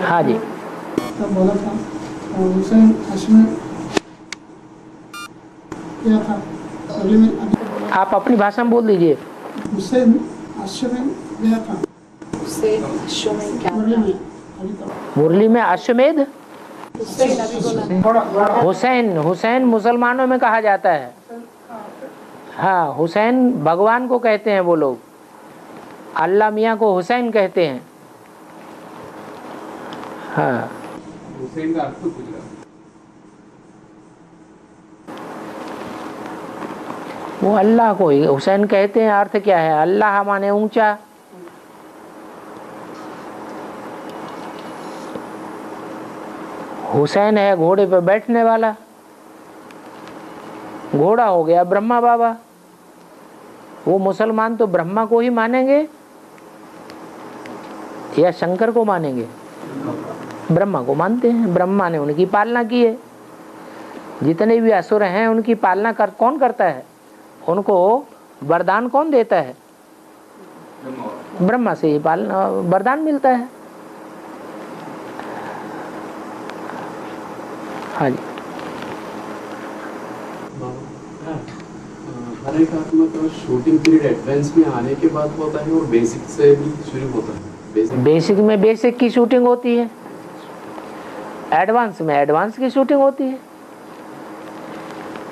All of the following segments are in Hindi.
हाँ जी। तो बोला था हुसैन अशमेर क्या था मुरली में? आप अपनी भाषा में बोल दीजिए। हुसैन अशमेर गया था हुसैन अश्वमेध क्या मुरली था? में अभी तो मुरली में अश्वमेध। हुसैन अभी बोला। हुसैन, हुसैन मुसलमानों में कहा जाता है। हाँ, हुसैन भगवान को कहते हैं वो लोग, अल्लाह मियाँ को हुसैन कहते हैं। हाँ, हुसैन का अर्थ पूछ रहा वो अल्लाह को ही हुसैन कहते हैं। अर्थ क्या है? अल्लाह माने ऊंचा। हुसैन है घोड़े पे बैठने वाला, घोड़ा हो गया ब्रह्मा बाबा। वो मुसलमान तो ब्रह्मा को ही मानेंगे या शंकर को मानेंगे? ब्रह्मा को मानते हैं। ब्रह्मा ने उनकी पालना की है। जितने भी असुर हैं उनकी पालना कौन करता है? उनको वरदान कौन देता है? ब्रह्मा से ही पालना वरदान मिलता है। हाँ जी। हर एक आत्मा का शूटिंग पीरियड एडवांस में आने के बाद होता है और बेसिक से भी शुरू होता है। बेसिक में बेसिक की शूटिंग होती है, एडवांस में एडवांस की शूटिंग होती है।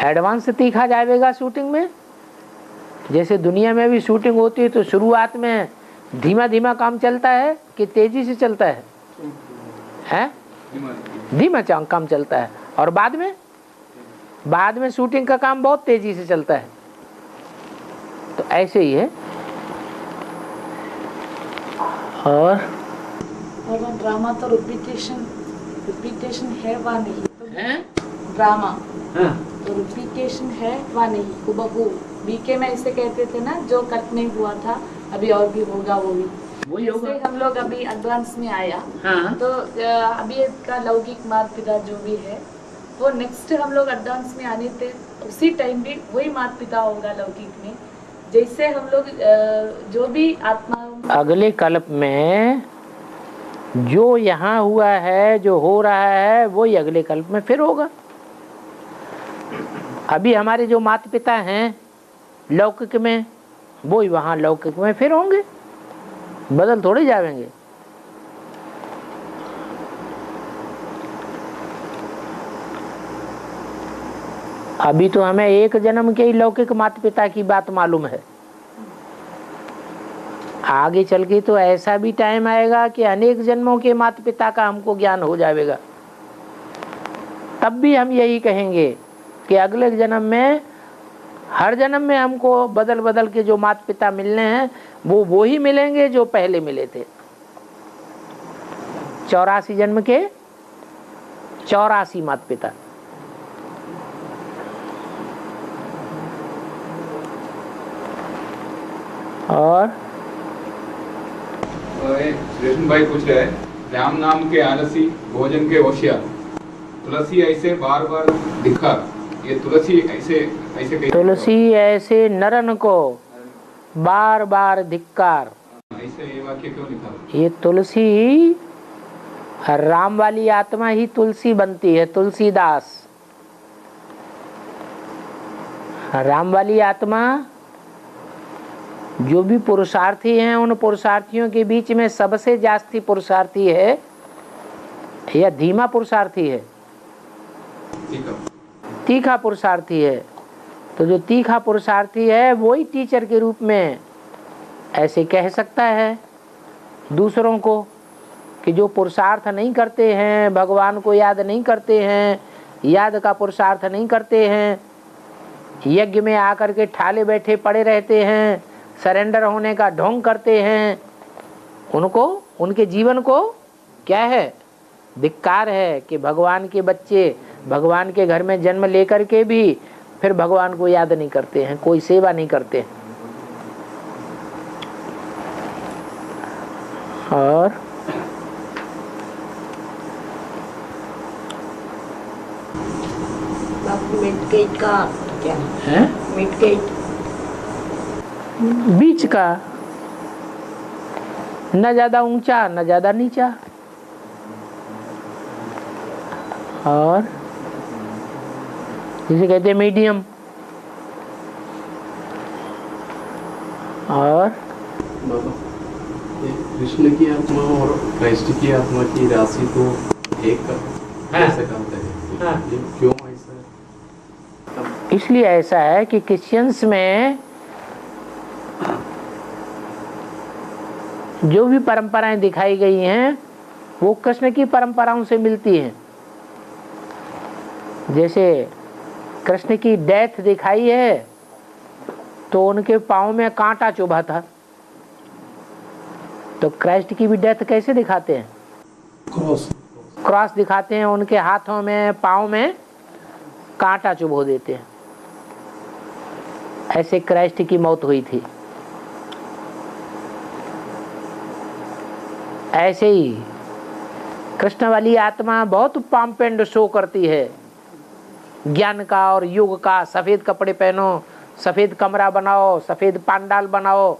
एडवांस से तीखा जाएगा शूटिंग में। जैसे दुनिया में भी शूटिंग होती है तो शुरुआत में धीमा धीमा काम चलता है कि तेजी से चलता है? हैं? धीमा काम चलता है। और बाद में शूटिंग का काम बहुत तेजी से चलता है। तो ऐसे ही है। और ड्रामा तो रिपीटेशन है वा नहीं? हैं? ड्रामा हाँ। तो रिपीटेशन है वा नहीं? हुबहू बीके में इसे कहते थे ना, जो कट नहीं हुआ था अभी और भी होगा वो भी वही होगा। जैसे हम लोग अभी एडवांस में आया। हाँ। तो अभी का लौकिक माता पिता जो भी है वो नेक्स्ट हम लोग एडवांस में आने थे उसी टाइम भी वही माता पिता होगा लौकिक में। जैसे हम लोग जो भी आत्मा अगले कल्प में जो यहाँ हुआ है, जो हो रहा है, वही अगले कल्प में फिर होगा। अभी हमारे जो माता पिता हैं लौकिक में, वो ही वहाँ लौकिक में फिर होंगे। बदल थोड़े जाएंगे। अभी तो हमें एक जन्म के ही लौकिक माता पिता की बात मालूम है। आगे चल के तो ऐसा भी टाइम आएगा कि अनेक जन्मों के माता पिता का हमको ज्ञान हो जाएगा। तब भी हम यही कहेंगे कि अगले जन्म में, हर जन्म में हमको बदल बदल के जो माता पिता मिलने हैं वो ही मिलेंगे जो पहले मिले थे। 84 जन्म के 84 माता पिता। और रेशम भाई पूछ रहे हैं, राम नाम के आलसी, भोजन के होशियार, तुलसी ऐसे बार बार दिखा। ये तुलसी ऐसे कैसे? तुलसी ऐसे नरन को बार बार धिक्कार। ऐसे ये वाक्य क्यों लिखा? ये तुलसी, राम वाली आत्मा ही तुलसी बनती है। तुलसीदास राम वाली आत्मा। जो भी पुरुषार्थी हैं उन पुरुषार्थियों के बीच में सबसे जास्ती पुरुषार्थी है या धीमा पुरुषार्थी है? तीखा पुरुषार्थी है। तो जो तीखा पुरुषार्थी है वही टीचर के रूप में ऐसे कह सकता है दूसरों को कि जो पुरुषार्थ नहीं करते हैं, भगवान को याद नहीं करते हैं, याद का पुरुषार्थ नहीं करते हैं, यज्ञ में आकर के ठाले बैठे पड़े रहते हैं, सरेंडर होने का ढोंग करते हैं, उनको, उनके जीवन को क्या है? धिक्कार है कि भगवान के बच्चे भगवान के घर में जन्म लेकर के भी फिर भगवान को याद नहीं करते हैं, कोई सेवा नहीं करते हैं। और मिडगेट का क्या है? मिडगेट बीच का, न ज्यादा ऊंचा न ज्यादा नीचा। और जिसे कहते हैं मीडियम, और बाबा, ये कृष्ण की आत्मा और क्राइस्ट की आत्मा की राशि तो एक कैसे कहते हैं? ये क्यों ऐसा है? इसलिए ऐसा है कि क्रिश्चियंस में जो भी परंपराएं दिखाई गई हैं वो कृष्ण की परंपराओं से मिलती हैं। जैसे कृष्ण की डेथ दिखाई है तो उनके पाँव में कांटा चुभा था, तो क्राइस्ट की भी डेथ कैसे दिखाते हैं? क्रॉस दिखाते हैं, उनके हाथों में पाँव में कांटा चुभो देते हैं। ऐसे क्राइस्ट की मौत हुई थी। ऐसे ही कृष्ण वाली आत्मा बहुत पंप एंड शो करती है, ज्ञान का और युग का। सफेद कपड़े पहनो, सफेद कमरा बनाओ, सफेद पंडाल बनाओ,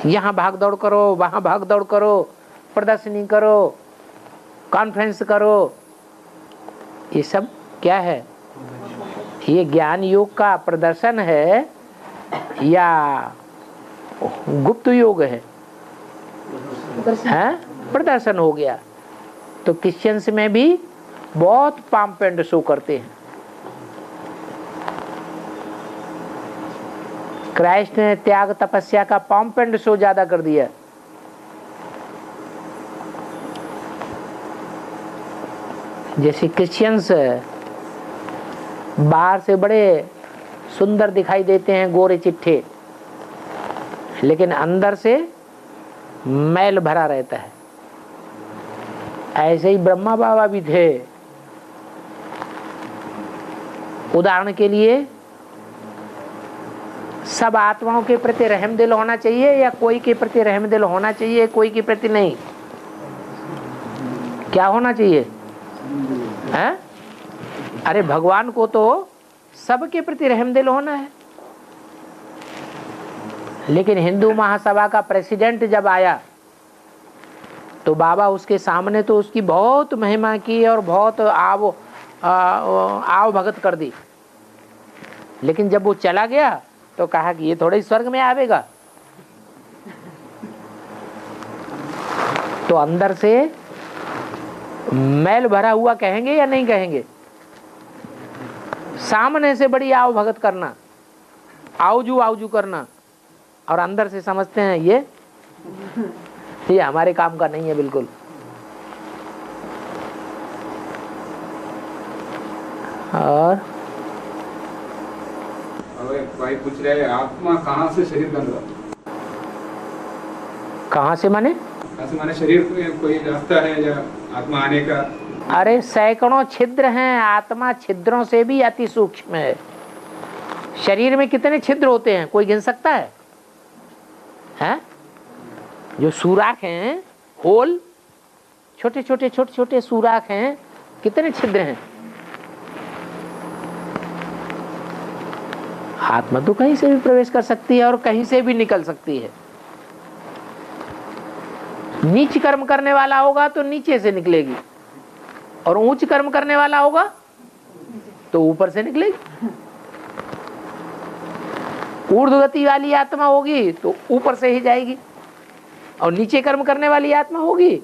यहाँ भाग दौड़ करो, वहां भाग दौड़ करो, प्रदर्शनी करो, कॉन्फ्रेंस करो। ये सब क्या है? ये ज्ञान योग का प्रदर्शन है या गुप्त योग है? प्रदर्शन हो गया। तो क्रिश्चियंस में भी बहुत पंप एंड शो करते हैं। क्राइस्ट ने त्याग तपस्या का पंप एंड शो ज्यादा कर दिया। जैसे क्रिश्चियंस बाहर से बड़े सुंदर दिखाई देते हैं, गोरे चिट्ठे, लेकिन अंदर से मैल भरा रहता है। ऐसे ही ब्रह्मा बाबा भी थे। उदाहरण के लिए, सब आत्माओं के प्रति रहम दिल होना चाहिए या कोई के प्रति रहम दिल होना चाहिए, कोई के प्रति नहीं? क्या होना चाहिए? हैं? अरे भगवान को तो सबके प्रति रहम दिल होना है। लेकिन हिंदू महासभा का प्रेसिडेंट जब आया तो बाबा उसके सामने तो उसकी बहुत महिमा की और बहुत आव भगत कर दी। लेकिन जब वो चला गया तो कहा कि ये थोड़ा ही स्वर्ग में आवेगा। तो अंदर से मैल भरा हुआ कहेंगे या नहीं कहेंगे? सामने से बड़ी आव भगत करना, आउजू करना, और अंदर से समझते हैं ये हमारे काम का नहीं है बिल्कुल। और भाई पूछ रहे हैं, आत्मा कहाँ से शरीर बन रहा? कहाँ से माने? कहाँ से माने शरीर में कोई रास्ता है या आत्मा आने का? अरे सैकड़ों छिद्र हैं। आत्मा छिद्रों से भी अति सूक्ष्म है। शरीर में कितने छिद्र होते हैं, कोई गिन सकता है? हैं? जो सुराख हैं, होल, छोटे छोटे सुराख हैं, कितने छिद्र हैं? आत्मा तो कहीं से भी प्रवेश कर सकती है और कहीं से भी निकल सकती है। नीच कर्म करने वाला होगा तो नीचे से निकलेगी, और ऊंच कर्म करने वाला होगा तो ऊपर से निकलेगी। ऊर्ध्वगति वाली आत्मा होगी तो ऊपर से ही जाएगी, और नीचे कर्म करने वाली आत्मा होगी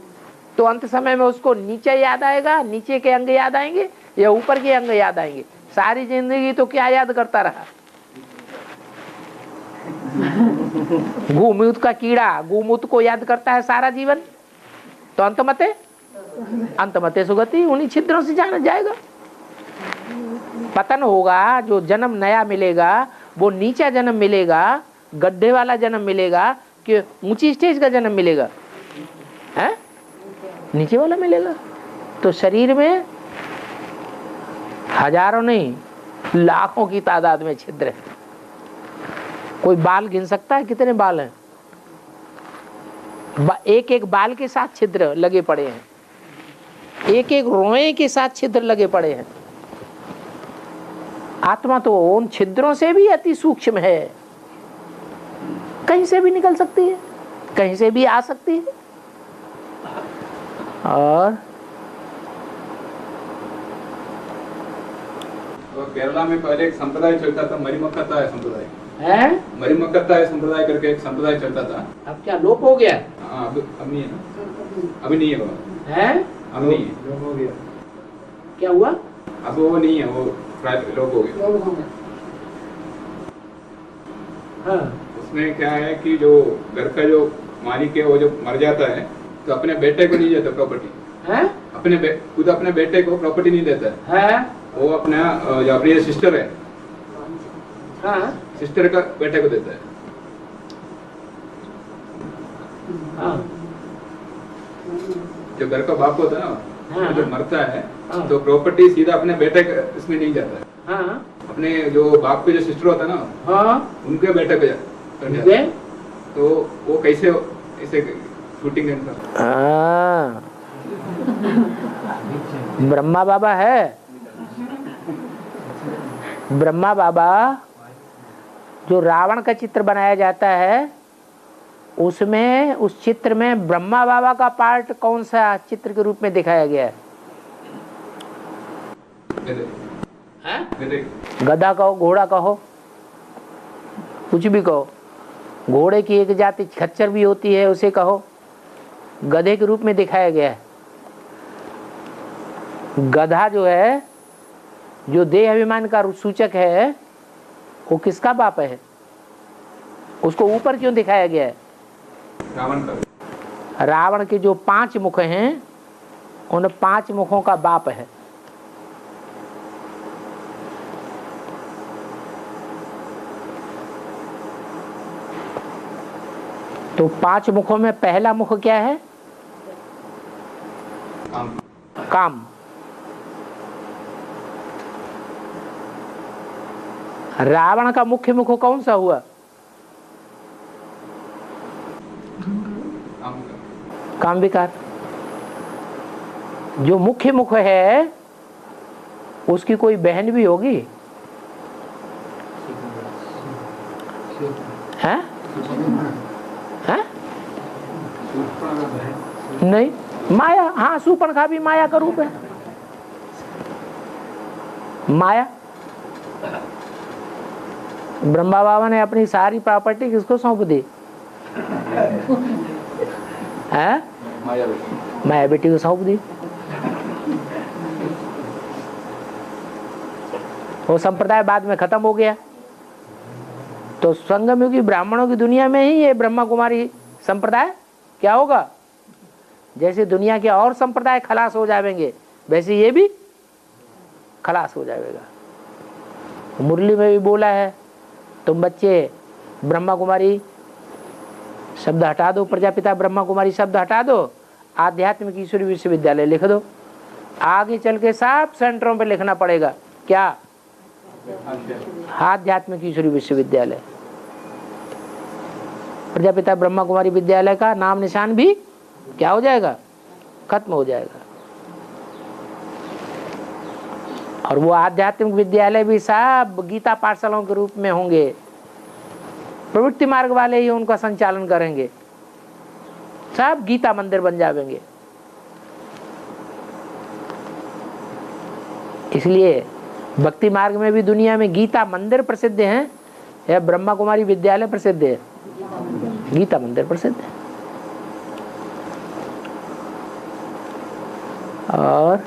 तो अंत समय में उसको नीचे याद आएगा, नीचे के अंग याद आएंगे या ऊपर के अंग याद आएंगे। सारी जिंदगी तो क्या याद करता रहा? गोमूत्र का कीड़ा गोमूत्र को याद करता है सारा जीवन, तो अंतमते सुगति, उन्हीं छिद्रों से जाना जाएगा। पतन होगा, जो जन्म नया मिलेगा वो नीचा जन्म मिलेगा, गड्ढे वाला जन्म मिलेगा कि ऊंची स्टेज का जन्म मिलेगा? है नीचे वाला मिलेगा। तो शरीर में हजारों नहीं लाखों की तादाद में छिद्र है। कोई बाल गिन सकता है कितने बाल हैं? एक एक बाल के साथ छिद्र लगे पड़े हैं, एक एक रोए के साथ छिद्र लगे पड़े हैं। आत्मा तो उन छिद्रों से भी अति सूक्ष्म है, कहीं से भी निकल सकती है, कहीं से भी आ सकती है। और तो केरला में पहले एक संप्रदाय चलता था, मरिमक्कता संप्रदाय है? मरिमक्कता संप्रदाय करके एक संप्रदाय चलता था। अब क्या लोप हो गया? हाँ, अब नहीं है ना, अभी नहीं है वो, है? अब नहीं है, हो गया। क्या हुआ? अब वो नहीं है, वो प्राय लोप हो गया। लोग होंगे। हाँ। उसमें क्या है कि जो घर का जो मालिक है वो जो मर जाता है तो अपने बेटे को नहीं देता प्रॉपर्टी, है? खुद अपने बेटे को प्रॉपर्टी नहीं देता है? वो अपना जो अपनी सिस्टर है, हाँ। सिस्टर का बेटे को देता है। हाँ। जो घर का बाप होता है ना, हाँ। जब मरता है हाँ। तो प्रॉपर्टी सीधा अपने बेटे इसमें नहीं जाता है, हाँ। अपने जो बाप के जो सिस्टर होता है ना, हाँ। उनके बेटे पे जाता है। तो वो कैसे ऐसे शूटिंग करता हाँ। ब्रह्मा बाबा है, ब्रह्मा बाबा जो रावण का चित्र बनाया जाता है उसमें, उस चित्र में ब्रह्मा बाबा का पार्ट कौन सा चित्र के रूप में दिखाया गया है? गधा कहो, घोड़ा कहो, कुछ भी कहो। घोड़े की एक जाति खच्चर भी होती है, उसे कहो, गधे के रूप में दिखाया गया है। गधा जो है, जो देह अभिमान का सूचक है, वो किसका बाप है? उसको ऊपर क्यों दिखाया गया है? रावण का। रावण के जो 5 मुख हैं, उन 5 मुखों का बाप है। तो 5 मुखों में पहला मुख क्या है? काम। रावण का मुख्य मुख कौन सा हुआ? काम विकार। जो मुख्य मुख है उसकी कोई बहन भी होगी? हैं? हैं? नहीं, माया। हाँ, सूर्पणखा भी माया का रूप है। माया। ब्रह्मा बाबा ने अपनी सारी प्रॉपर्टी किसको सौंप दी? है? माया बेटी को सौंप दी। वो संप्रदाय बाद में खत्म हो गया। तो संगम युगी ब्राह्मणों की दुनिया में ही ये ब्रह्मा कुमारी संप्रदाय क्या होगा? जैसे दुनिया के और संप्रदाय खलास हो जाएंगे, वैसे ये भी खलास हो जाएगा। मुरली में भी बोला है, तुम बच्चे ब्रह्मा कुमारी शब्द हटा दो, प्रजापिता ब्रह्मा कुमारी शब्द हटा दो, आध्यात्मिक ईश्वरी विश्वविद्यालय लिख दो। आगे चल के सब सेंटरों पे लिखना पड़ेगा क्या? आध्यात्मिक ईश्वरी विश्वविद्यालय। प्रजापिता ब्रह्मा कुमारी विद्यालय का नाम निशान भी क्या हो जाएगा? खत्म हो जाएगा। और वो आध्यात्मिक विद्यालय भी सब गीता पाठशालाओं के रूप में होंगे। प्रवृत्ति मार्ग वाले ही उनका संचालन करेंगे, सब गीता मंदिर बन जाएंगे। इसलिए भक्ति मार्ग में भी दुनिया में गीता मंदिर प्रसिद्ध हैं या ब्रह्मा कुमारी विद्यालय प्रसिद्ध है? गीता मंदिर प्रसिद्ध है। और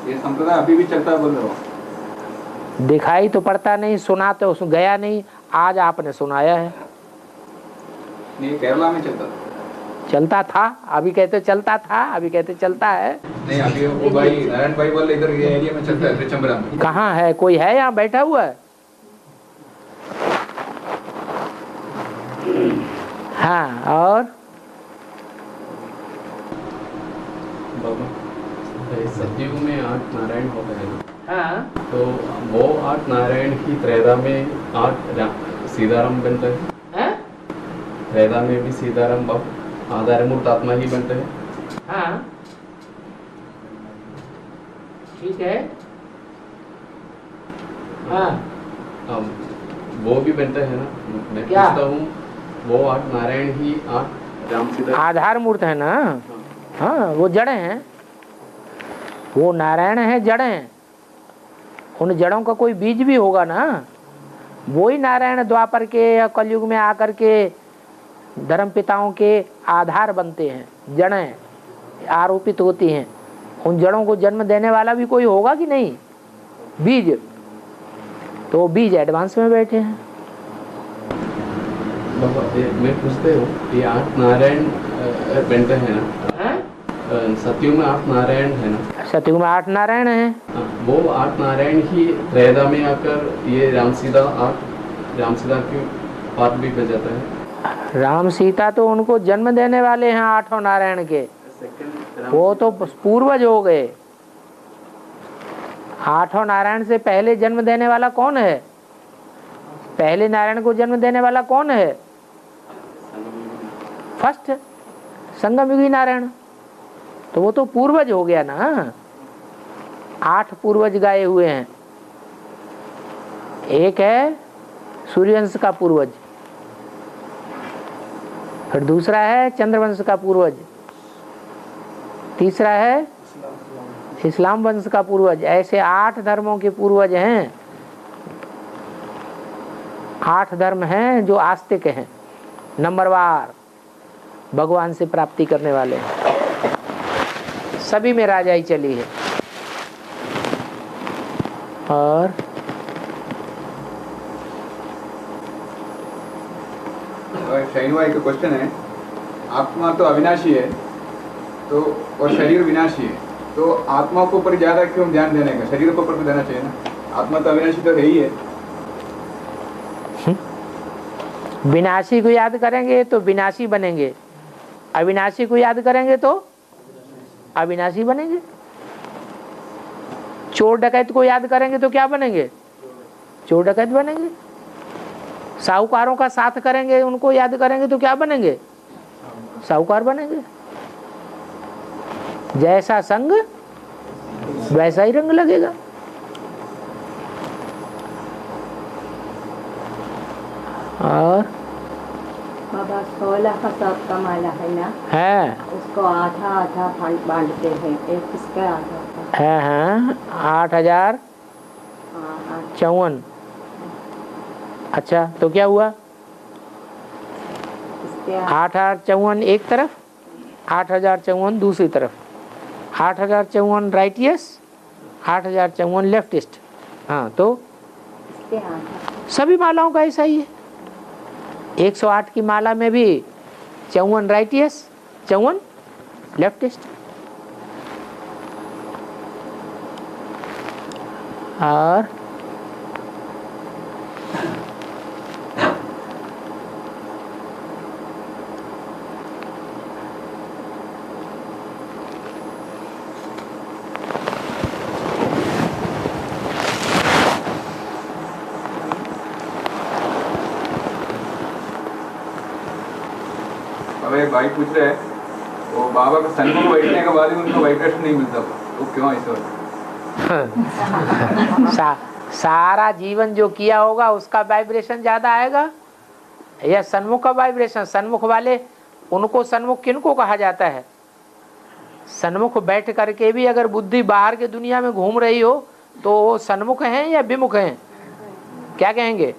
ये संप्रदाय अभी भी चलता है बोल रहे हो? दिखाई तो पड़ता नहीं, सुना तो उसमें गया नहीं, आज आपने सुनाया है। नहीं, केरला में चलता था, अभी कहते चलता था, अभी कहते चलता है। नहीं, अभी वो भाई नारायण भाई बोले इधर ये एरिया में चलता है, त्रिचंबरा में। कहाँ है? कोई है यहाँ बैठा हुआ है? हाँ, और सतयुग में 8 नारायण होते हैं। हाँ, तो वो 8 नारायण की त्रेधा में 8 सीताराम बनते हैं। त्रेधा में भी सीताराम आधारमूर्त आत्मा ही बनते हैं। हाँ, ठीक है। हाँ, वो भी बनते हैं ना। मैं क्या? पूछता हूँ, वो 8 नारायण ही 8 राम सीता आधार मूर्त है ना। हाँ, वो जड़ें हैं, वो नारायण है, जड़ें हैं। उन जड़ों का कोई बीज भी होगा ना, वही नारायण द्वापर के या कलयुग में आकर के धर्म पिताओं के आधार बनते हैं, जड़ें आरोपित होती हैं। उन जड़ों को जन्म देने वाला भी कोई होगा कि नहीं, बीज, तो वो बीज एडवांस में बैठे हैं। बाबा मैं पूछते हूँ, ये 8 नारायण बनते हैं ना, सतयुग में 8 नारायण है ना? सतयुग में 8 नारायण हैं। वो 8 नारायण ही त्रेधा में आकर ये राम सीता की बात भी बजाता है। राम सीता तो उनको जन्म देने वाले हैं 8 नारायण के, वो तो पूर्वज हो गए। 8 नारायण से पहले जन्म देने वाला कौन है? पहले नारायण को जन्म देने वाला कौन है? फर्स्ट संगमयुगी नारायण, तो वो तो पूर्वज हो गया ना। 8 पूर्वज गाए हुए हैं। एक है सूर्यवंश का पूर्वज, फिर दूसरा है चंद्रवंश का पूर्वज, तीसरा है इस्लाम वंश का पूर्वज। ऐसे 8 धर्मों के पूर्वज हैं। 8 धर्म हैं जो आस्तिक हैं, नंबरवार भगवान से प्राप्ति करने वाले हैं। सभी में राजाई चली है। और शाहीन भाई का क्वेश्चन है, आत्मा तो अविनाशी है तो और शरीर विनाशी है, तो आत्मा के ऊपर ज्यादा क्यों ध्यान देने का, शरीर के ऊपर तो देना चाहिए ना? आत्मा तो अविनाशी तो है ही है। विनाशी को याद करेंगे तो विनाशी बनेंगे, अविनाशी को याद करेंगे तो अविनाशी बनेंगे। चोर डकैत को याद करेंगे तो क्या बनेंगे? चोर डकैत बनेंगे। साहूकारों का साथ करेंगे, उनको याद करेंगे तो क्या बनेंगे? साहूकार बनेंगे। जैसा संग वैसा ही रंग लगेगा। और बाबा 16 का सांप का माला है ना, है, उसको आधा आधा बांटते हैं, एक किसका आधा था? है 8054। अच्छा, तो क्या हुआ? 8054 एक तरफ, 8054 दूसरी तरफ। 8054 राइटियस, 8054 लेफ्टिस्ट। हाँ, तो सभी मालाओं का ऐसा ही है। 108 की माला में भी 54 राइटियस, 54 लेफ्टिस्ट। और भाई पूछ रहे हैं, वो बाबा का सन्मुख बैठने के बाद भी उनको वाइब्रेशन नहीं मिलता, तो क्यों ऐसा? सारा जीवन जो किया होगा उसका वाइब्रेशन ज्यादा आएगा या सन्मुख का वाइब्रेशन? सन्मुख वाले, उनको सन्मुख किनको कहा जाता है? सन्मुख बैठ करके भी अगर बुद्धि बाहर के दुनिया में घूम रही हो तो वो सन्मुख हैं या विमुख हैं? क्या कहेंगे?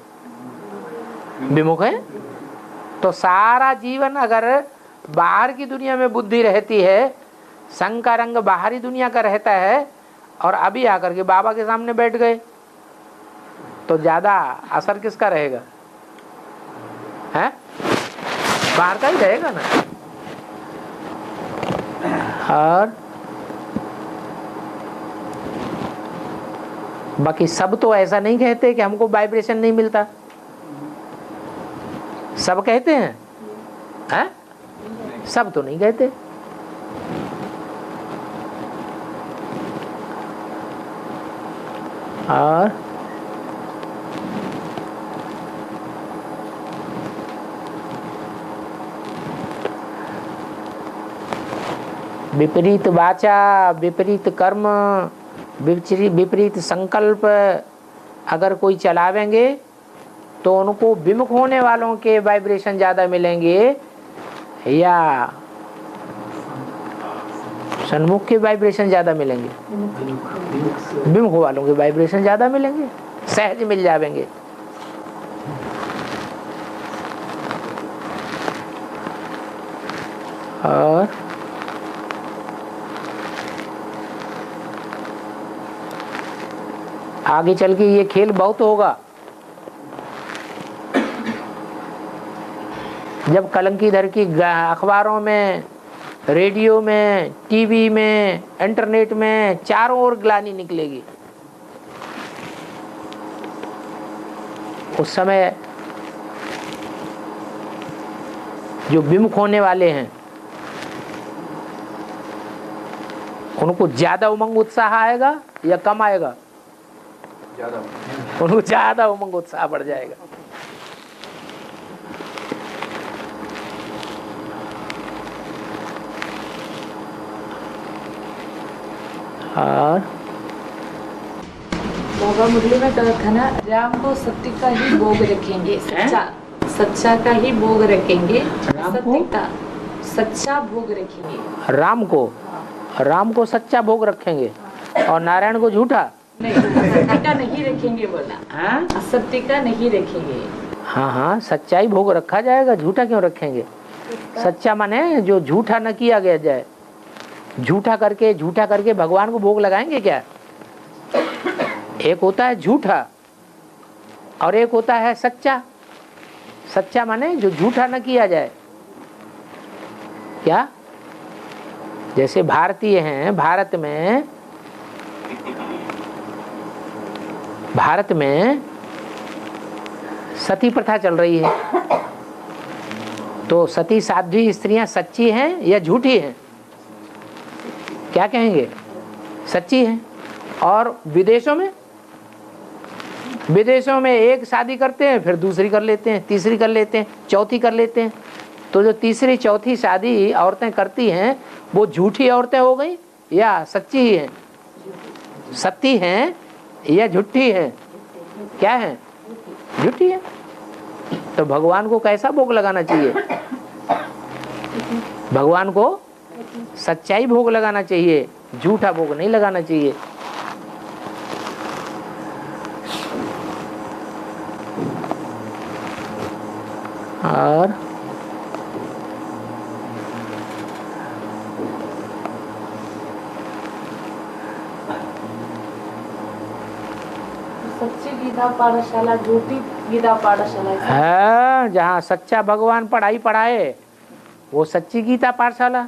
विमुख हैं। तो सारा जीवन अगर बाहर की दुनिया में बुद्धि रहती है, संग का रंग बाहरी दुनिया का रहता है, और अभी आकर के बाबा के सामने बैठ गए तो ज्यादा असर किसका रहेगा? है बाहर का ही रहेगा ना। और बाकी सब तो ऐसा नहीं कहते कि हमको वाइब्रेशन नहीं मिलता। सब कहते हैं, हैं? सब तो नहीं कहते। और विपरीत वाचा, विपरीत कर्म, विपरीत संकल्प अगर कोई चलावेंगे तो उनको विमुख होने वालों के वाइब्रेशन ज्यादा मिलेंगे या सन्मुख के वाइब्रेशन ज्यादा मिलेंगे, विमुख वालों के वाइब्रेशन ज्यादा मिलेंगे, सहज मिल जाएंगे। और आगे चल के ये खेल बहुत होगा। जब कलंकी धर की अखबारों में, रेडियो में, टीवी में, इंटरनेट में चारों ओर ग्लानि निकलेगी, उस समय जो विमुख होने वाले हैं उनको ज्यादा उमंग उत्साह आएगा या कम आएगा? ज्यादा। उनको ज्यादा उमंग उत्साह बढ़ जाएगा। और बाबा मुरली में कहा था ना, राम को सत्य का ही भोग रखेंगे, सच्चा का ही भोग रखेंगे, सत्य का सच्चा भोग रखेंगे। राम को सच्चा भोग रखेंगे और नारायण को झूठा नहीं, सत्य का नहीं रखेंगे बोला, असत्य का नहीं रखेंगे। हाँ, सच्चाई भोग रखा जाएगा, झूठा क्यों रखेंगे? सच्चा माने जो झूठा न किया गया जाए। झूठा करके भगवान को भोग लगाएंगे क्या? एक होता है झूठा और एक होता है सच्चा। सच्चा माने जो झूठा न किया जाए। क्या? जैसे भारतीय हैं, भारत में सती प्रथा चल रही है, तो सती साध्वी स्त्रियां सच्ची हैं या झूठी हैं? क्या कहेंगे? सच्ची हैं। और विदेशों में एक शादी करते हैं, फिर दूसरी कर लेते हैं, तीसरी कर लेते हैं, चौथी कर लेते हैं। तो जो तीसरी चौथी शादी औरतें करती हैं वो झूठी औरतें हो गई या सच्ची ही हैं? सत्य हैं या झूठी हैं? क्या है? झूठी है। तो भगवान को कैसा भोग लगाना चाहिए? भगवान को सच्चाई भोग लगाना चाहिए, झूठा भोग नहीं लगाना चाहिए। और सच्ची गीता पाठशाला, झूठी गीता पाठशाला है। जहाँ सच्चा भगवान पढ़ाई पढ़ाए वो सच्ची गीता पाठशाला,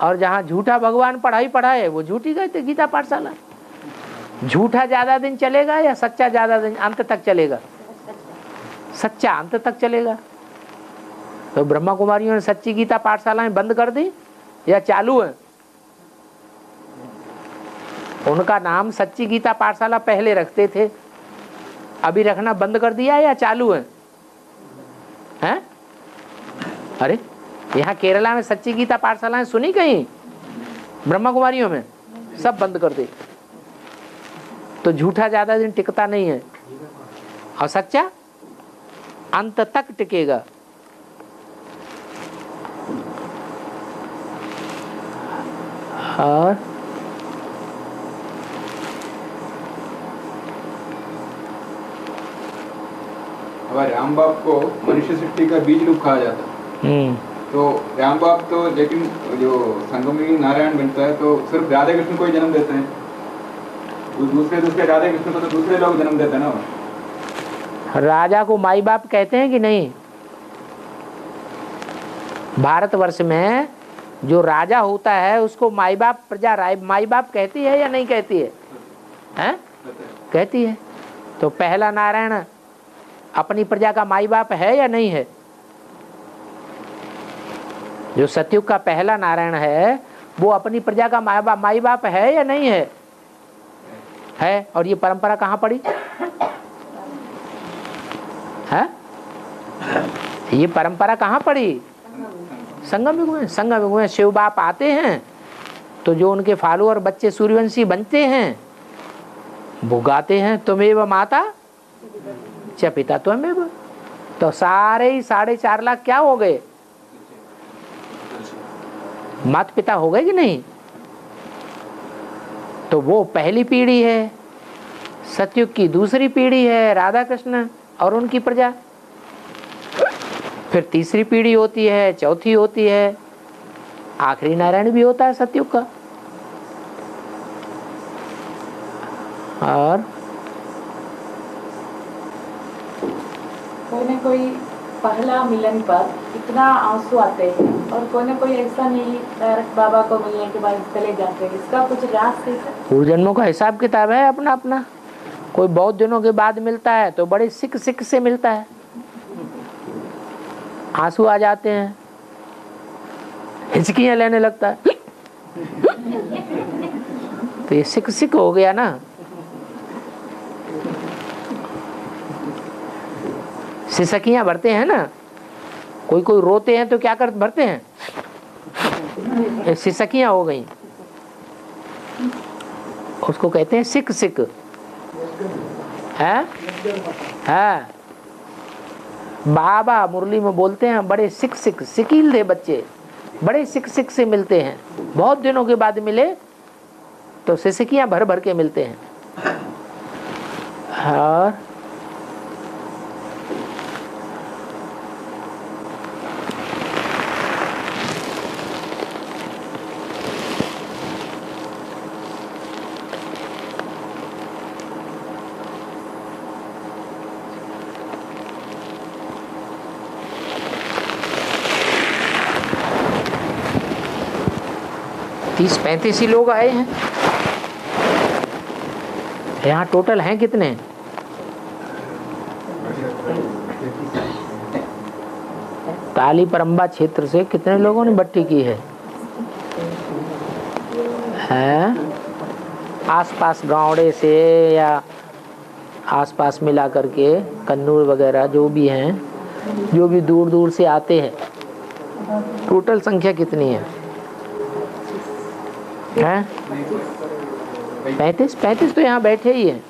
और जहाँ झूठा भगवान पढ़ाई पढ़ाए वो झूठी गीता पाठशाला। झूठा ज्यादा दिन चलेगा या सच्चा ज्यादा दिन अंत तक चलेगा? सच्चा अंत तक चलेगा। तो ब्रह्मा कुमारियों ने सच्ची गीता पाठशालाएं बंद कर दी या चालू है? उनका नाम सच्ची गीता पाठशाला पहले रखते थे, अभी रखना बंद कर दिया या चालू है? हैं? अरे यहाँ केरला में सच्ची गीता पाठशालाएं सुनी कहीं? ब्रह्मा कुमारियों में सब बंद कर दे। तो झूठा ज्यादा दिन टिकता नहीं है और सच्चा अंत तक टिकेगा। और हमारे राम बाप को मनुष्य सृष्टि का बीज रूप कहा जाता है। तो राम बाप तो, लेकिन जो संगमी नारायण बनता है तो सिर्फ राधे कृष्ण को ही जन्म देते हैं। दूसरे राधे कृष्ण को तो दूसरे लोग जन्म देते हैं ना। राजा को माई बाप कहते हैं कि नहीं? भारतवर्ष में जो राजा होता है उसको माई बाप, प्रजा माई बाप कहती है या नहीं कहती है? हैं? कहती है। तो पहला नारायण अपनी प्रजा का माई बाप है या नहीं है? जो सतयुग का पहला नारायण है वो अपनी प्रजा का माई बाप है या नहीं है? है। और ये परंपरा कहाँ पड़ी है? ये परंपरा कहाँ पड़ी? संगम युग में। संगम युग में शिव बाप आते हैं तो जो उनके फॉलोअर बच्चे सूर्यवंशी बनते हैं वो गाते हैं तुमेव माता च पिता त्वमेव। तो सारे ही 4.5 लाख क्या हो गए? माता पिता हो गए कि नहीं? तो वो पहली पीढ़ी है, सतयुग की दूसरी पीढ़ी है राधा कृष्ण और उनकी प्रजा, फिर तीसरी पीढ़ी होती है, चौथी होती है, आखिरी नारायण भी होता है सतयुग का। और कोई न कोई पहला मिलन पर इतना आंसू आते हैं और कोई न कोई ऐसा नहीं डायरेक्ट बाबा को मिलने के बाद चले जाते हैं, इसका कुछ राज है? पूर्व जन्मों का हिसाब किताब है अपना अपना। कोई बहुत दिनों के बाद मिलता है तो बड़े सिक सिक से मिलता है, आंसू आ जाते हैं, हिचकियां लेने लगता है तो ये सिक सिक हो गया ना। सिसकियां भरते हैं ना, कोई कोई रोते हैं तो क्या कर भरते हैं, ये सिसकियां हो गई, उसको कहते हैं सिक सिक है। बाबा मुरली में बोलते हैं बड़े सिक सिक सिकील थे बच्चे, बड़े सिक सिक से मिलते हैं, बहुत दिनों के बाद मिले तो सिसकियां भर भर के मिलते हैं। और 30-35 ही लोग आए हैं यहाँ। टोटल हैं कितने? ताली परम्बा क्षेत्र से कितने लोगों ने भट्टी की है? आसपास गाँवड़े से या आसपास मिला करके कन्नूर वगैरह जो भी हैं, जो भी दूर दूर से आते हैं, टोटल संख्या कितनी है? 35 तो यहाँ बैठे ही हैं।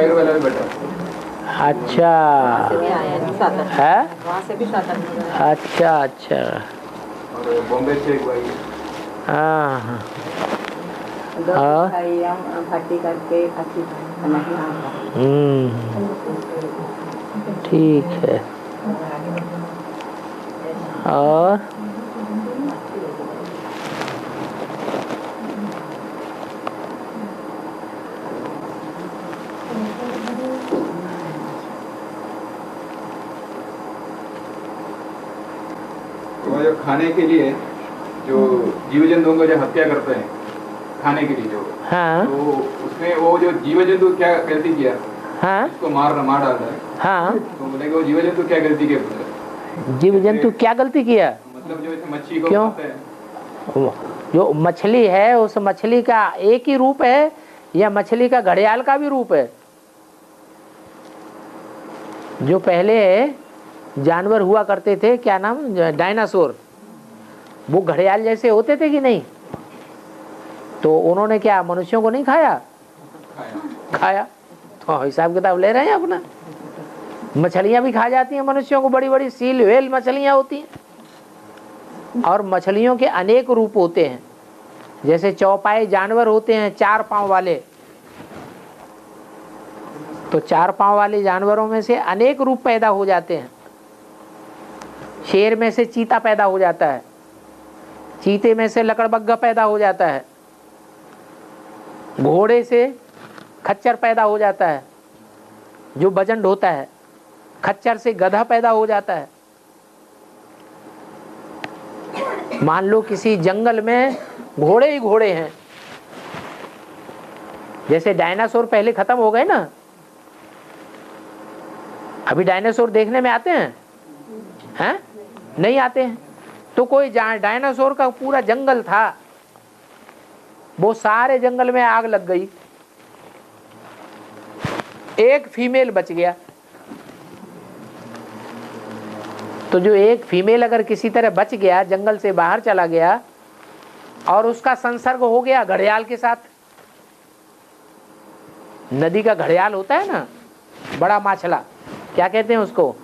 वाला भी बैठा। अच्छा है, वहाँ से भी 7-8 अच्छा अच्छा। और बॉम्बे से एक भाई। हाँ हाँ। दो भाई हम भट्टी करके अच्छी खाना ही ठीक है। और तो जो खाने के लिए जो जीव जंतुओं का जो हत्या करते हैं खाने के लिए जो, हाँ, तो उसमें वो जो जीव जंतु क्या गलती किया? हाँ, उसको मार डालता है। हाँ, तो बोले वो जीव जंतु क्या गलती किया? जीव जंतु क्या गलती किया? मतलब जो ऐसे मच्छी को क्यों? खाते हैं, जो मछली है उस मछली का एक ही रूप है या मछली का घड़ियाल का भी रूप है? जो पहले जानवर हुआ करते थे, क्या नाम, डायनासोर, वो घड़ियाल जैसे होते थे कि नहीं? तो उन्होंने क्या मनुष्यों को नहीं खाया? खाया। तो हिसाब किताब ले रहे हैं अपना। मछलियां भी खा जाती हैं मनुष्यों को, बड़ी बड़ी सील व्हेल मछलियां होती हैं। और मछलियों के अनेक रूप होते हैं, जैसे चौपाई जानवर होते हैं 4 पांव वाले, तो 4 पांव वाले जानवरों में से अनेक रूप पैदा हो जाते हैं। शेर में से चीता पैदा हो जाता है, चीते में से लकड़बग्गा पैदा हो जाता है, घोड़े से खच्चर पैदा हो जाता है जो बजंड होता है, खच्चर से गधा पैदा हो जाता है। मान लो किसी जंगल में घोड़े ही घोड़े हैं, जैसे डायनासोर पहले खत्म हो गए ना, अभी डायनासोर देखने में आते हैं? हैं? नहीं आते हैं। तो कोई डायनासोर का पूरा जंगल था, वो सारे जंगल में आग लग गई, एक फीमेल बच गया। तो जो एक फीमेल अगर किसी तरह बच गया, जंगल से बाहर चला गया और उसका संसर्ग हो गया घड़ियाल के साथ, नदी का घड़ियाल होता है ना, बड़ा माछला, क्या कहते हैं उसको,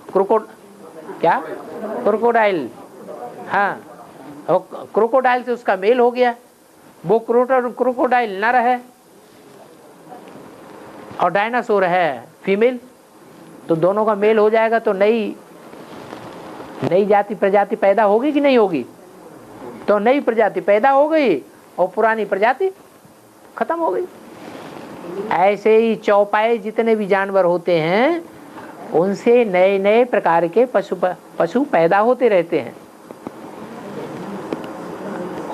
क्या? क्रोकोडाइल। हाँ, और क्रोकोडाइल से उसका मेल हो गया, वो क्रोकोडाइल नर है और डायनासोर है फीमेल, तो दोनों का मेल हो जाएगा तो नई जाति प्रजाति पैदा होगी कि नहीं होगी? तो नई प्रजाति पैदा हो गई और पुरानी प्रजाति खत्म हो गई। ऐसे ही चौपाए जितने भी जानवर होते हैं उनसे नए नए प्रकार के पशु पैदा होते रहते हैं।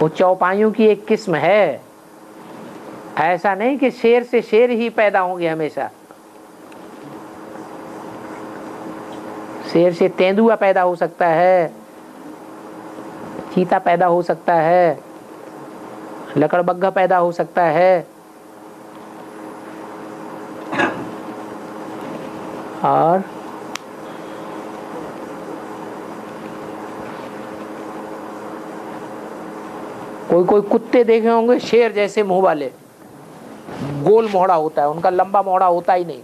वो चौपाइयों की एक किस्म है, ऐसा नहीं कि शेर से शेर ही पैदा होंगे हमेशा। शेर से तेंदुआ पैदा हो सकता है, चीता पैदा हो सकता है, लकड़बग्घा पैदा हो सकता है, और कोई कुत्ते देखे होंगे शेर जैसे मुंह वाले, गोल मोहड़ा होता है उनका, लंबा मोहड़ा होता ही नहीं।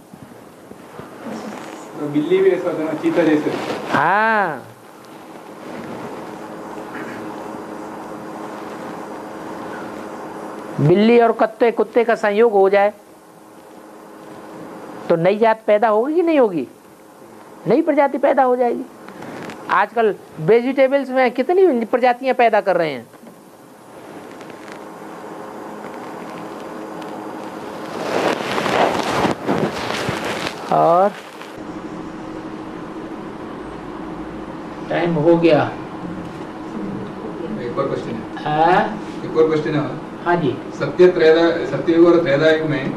तो बिल्ली भी ऐसा होता है ना, चीता जैसे। हाँ, बिल्ली और कुत्ते का संयोग हो जाए तो नई जात पैदा होगी कि नहीं होगी? नई प्रजाति पैदा हो जाएगी। आजकल वेजिटेबल्स में कितनी प्रजातियां पैदा कर रहे हैं। और टाइम हो गया। एक और क्वेश्चन है। हाँ एक और क्वेश्चन है। हाँ जी। सत्ययुग और त्रेता युग में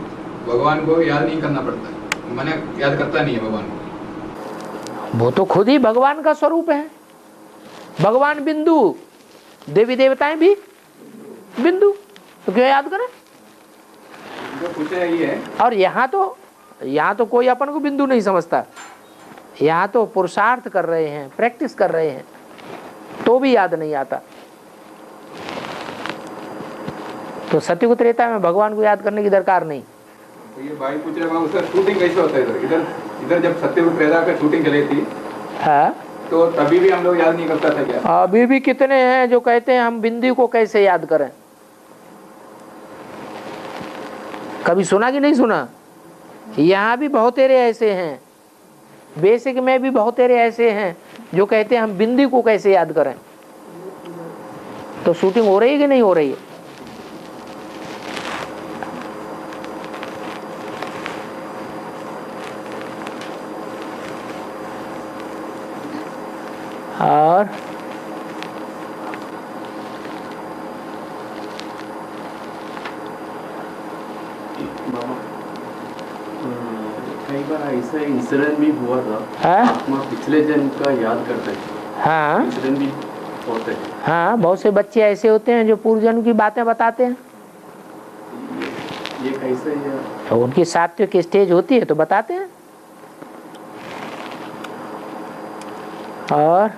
भगवान को याद नहीं करना पड़ता, मैंने याद करता नहीं है भगवान को। वो तो खुद ही भगवान का स्वरूप है। भगवान बिंदु, देवी देवताएं भी बिंदु, तो क्यों याद करें? जो पूछा ये है। और यहाँ तो कोई अपन को बिंदु नहीं समझता। यहाँ तो पुरुषार्थ कर रहे हैं, प्रैक्टिस कर रहे हैं, तो भी याद नहीं आता। तो सत्ययुग त्रेता में भगवान को याद करने की दरकार नहीं। तो ये भाई पूछ रहे हैं उसका शूटिंग कैसे होता है इधर जब सत्ययुग त्रेता का शूटिंग चली थी, हाँ, तो तभी भी हम लोग याद नहीं करता था क्या? अभी भी कितने हैं जो कहते हैं हम बिंदु को कैसे याद करें। कभी सुना कि नहीं सुना? यहाँ भी बहुत ऐसे हैं, बेसिक में भी बहुत ऐसे हैं जो कहते हैं हम बिंदु को कैसे याद करें। तो शूटिंग हो रही है कि नहीं हो रही है? और कई बार ऐसा इंसिडेंट भी हुआ था, आत्मा पिछले जन्म का याद करते हैं। हाँ, इंसिडेंट भी होते हैं। हाँ, बहुत से बच्चे ऐसे होते हैं जो पूर्व जन्म की बातें बताते हैं। ये कैसे है? तो उनकी सात्विक स्टेज होती है तो बताते हैं। और